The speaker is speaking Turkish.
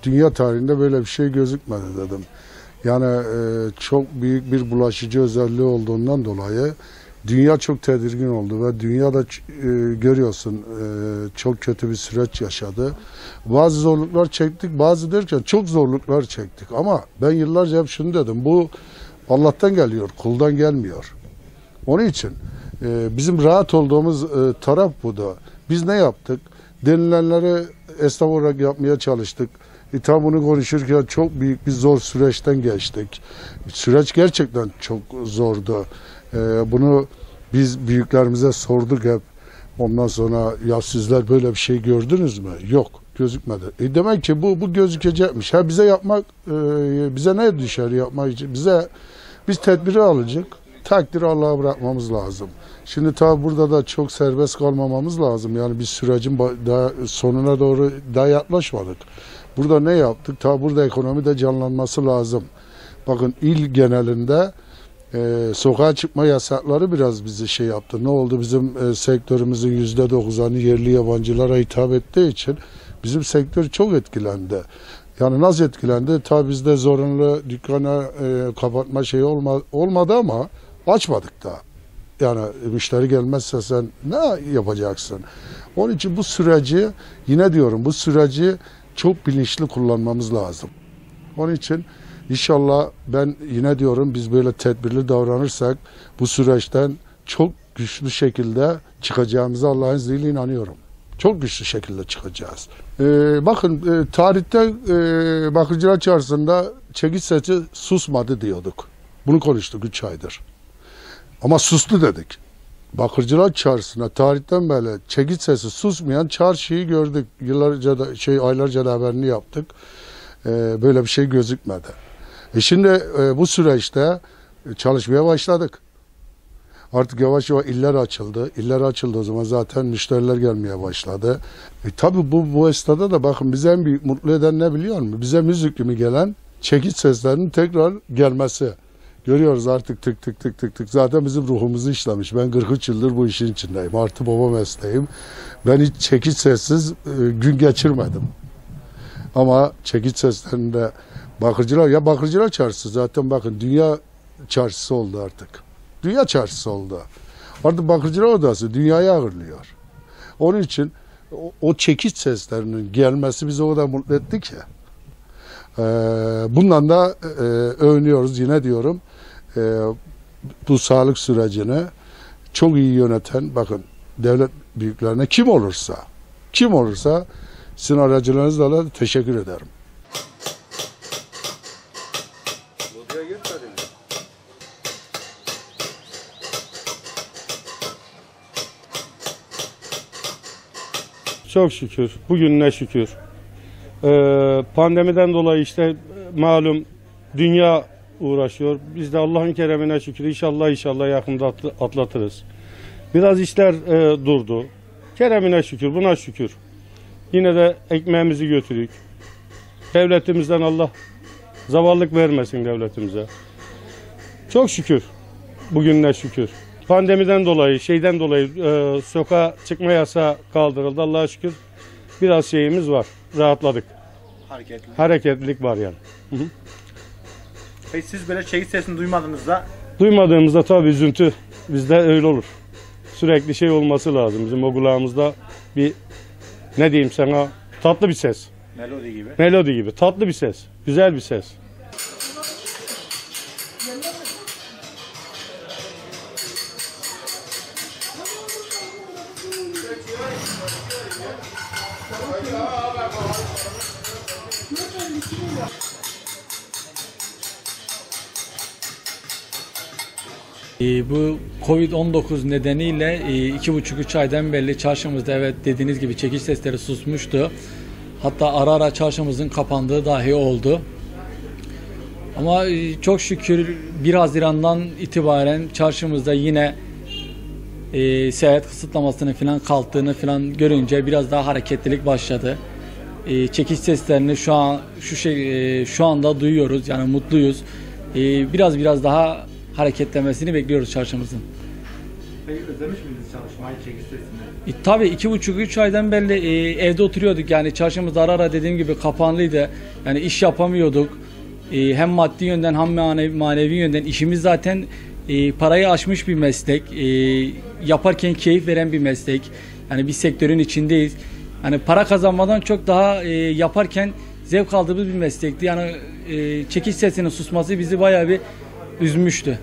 Dünya tarihinde böyle bir şey gözükmedi dedim. Yani çok büyük bir bulaşıcı özelliği olduğundan dolayı dünya çok tedirgin oldu ve dünyada görüyorsun çok kötü bir süreç yaşadı. Bazı zorluklar çektik, bazı derken çok zorluklar çektik. Ama ben yıllarca hep şunu dedim, bu Allah'tan geliyor, kuldan gelmiyor. Onun için bizim rahat olduğumuz taraf bu da. Biz ne yaptık? Denilenleri esnaf olarak yapmaya çalıştık. Tam bunu konuşurken çok büyük bir zor süreçten geçtik. Süreç gerçekten çok zordu. Bunu biz büyüklerimize sorduk hep. Ondan sonra ya sizler böyle bir şey gördünüz mü? Yok, gözükmedi. Demek ki bu gözükecekmiş. Ha bize yapmak, bize ne düşer yapmak için? Biz tedbiri alacak. Takdiri Allah'a bırakmamız lazım. Şimdi tabi burada da çok serbest kalmamamız lazım. Yani biz sürecin daha sonuna doğru daha yaklaşmadık. Burada ne yaptık? Tabi burada ekonomi de canlanması lazım. Bakın il genelinde sokağa çıkma yasakları biraz bizi şey yaptı. Ne oldu? Bizim sektörümüzün %90'ı yerli yabancılara hitap ettiği için bizim sektör çok etkilendi. Yani nasıl etkilendi? Tabi bizde zorunlu dükkanı kapatma şeyi olmadı ama açmadık da. Yani müşteri gelmezse sen ne yapacaksın? Onun için bu süreci, yine diyorum, bu süreci çok bilinçli kullanmamız lazım. Onun için inşallah ben yine diyorum, biz böyle tedbirli davranırsak bu süreçten çok güçlü şekilde çıkacağımıza Allah'ın izniyle inanıyorum. Çok güçlü şekilde çıkacağız. Bakın tarihte Bakırcılar Çarşısı'nda çekiç sesi susmadı diyorduk. Bunu konuştuk 3 aydır. Ama sustu dedik. Bakırcılar Çarşısı'na tarihten beri çekiç sesi susmayan çarşıyı gördük. Yıllarca da aylarca da haberini yaptık. Böyle bir şey gözükmedi. Şimdi bu süreçte çalışmaya başladık. Artık yavaş yavaş iller açıldı. İller açıldı o zaman zaten müşteriler gelmeye başladı. Tabii bu esnada da bakın bize en büyük mutlu eden ne biliyor musun? Bize müzik gibi gelen çekiç seslerinin tekrar gelmesi. Görüyoruz artık tık tık tık tık tık. Zaten bizim ruhumuzu işlemiş. Ben 43 yıldır bu işin içindeyim. Artı baba mesleğim. Ben hiç çekiç sessiz gün geçirmedim. Ama çekiç seslerinde Bakırcılar Çarşısı zaten bakın dünya çarşısı oldu artık. Dünya çarşısı oldu. Artık Bakırcılar Odası dünyayı ağırlıyor. Onun için o çekiç seslerinin gelmesi bizi o kadar mutlu etti ki. Bundan da övünüyoruz yine diyorum. Bu sağlık sürecini çok iyi yöneten, bakın devlet büyüklerine kim olursa sizin aracılığınızla da teşekkür ederim. Çok şükür. Bugününe şükür. Pandemiden dolayı işte malum dünya uğraşıyor. Biz de Allah'ın keremine şükür inşallah yakında atlatırız. Biraz işler durdu. Keremine şükür, buna şükür. Yine de ekmeğimizi götürük. Devletimizden Allah zavallık vermesin devletimize. Çok şükür. Bugününe şükür. Pandemiden dolayı, sokağa çıkma yasağı kaldırıldı. Allah'a şükür biraz şeyimiz var. Rahatladık. Hareketlilik var yani. Hı hı. Peki siz böyle şehit sesini duymadığınızda? Duymadığımızda tabii üzüntü. Bizde öyle olur. Sürekli şey olması lazım. Bizim o kulağımızda bir, ne diyeyim sana, tatlı bir ses. Melodi gibi. Melodi gibi. Tatlı bir ses. Güzel bir ses. Bu Covid-19 nedeniyle 2,5-3 aydan beri çarşımızda, evet dediğiniz gibi, çekiş sesleri susmuştu. Hatta ara ara çarşımızın kapandığı dahi oldu. Ama çok şükür 1 Haziran'dan itibaren çarşımızda yine seyahat kısıtlamasının falan kalktığını falan görünce biraz daha hareketlilik başladı. Çekiş seslerini şu anda duyuyoruz, yani mutluyuz. Biraz daha hareketlemesini bekliyoruz çarşımızın. Peki özlemiş miydiniz çalışmayı, çekiş sesini? Tabii 2,5-3 aydan beri evde oturuyorduk, yani çarşımız ara ara dediğim gibi kapanlıydı. Yani iş yapamıyorduk. Hem maddi yönden hem manevi yönden işimiz zaten parayı aşmış bir meslek. Yaparken keyif veren bir meslek. Yani bir sektörün içindeyiz. Yani para kazanmadan çok daha yaparken zevk aldığımız bir meslekti. Yani çekiş sesinin susması bizi bayağı bir üzmüştü.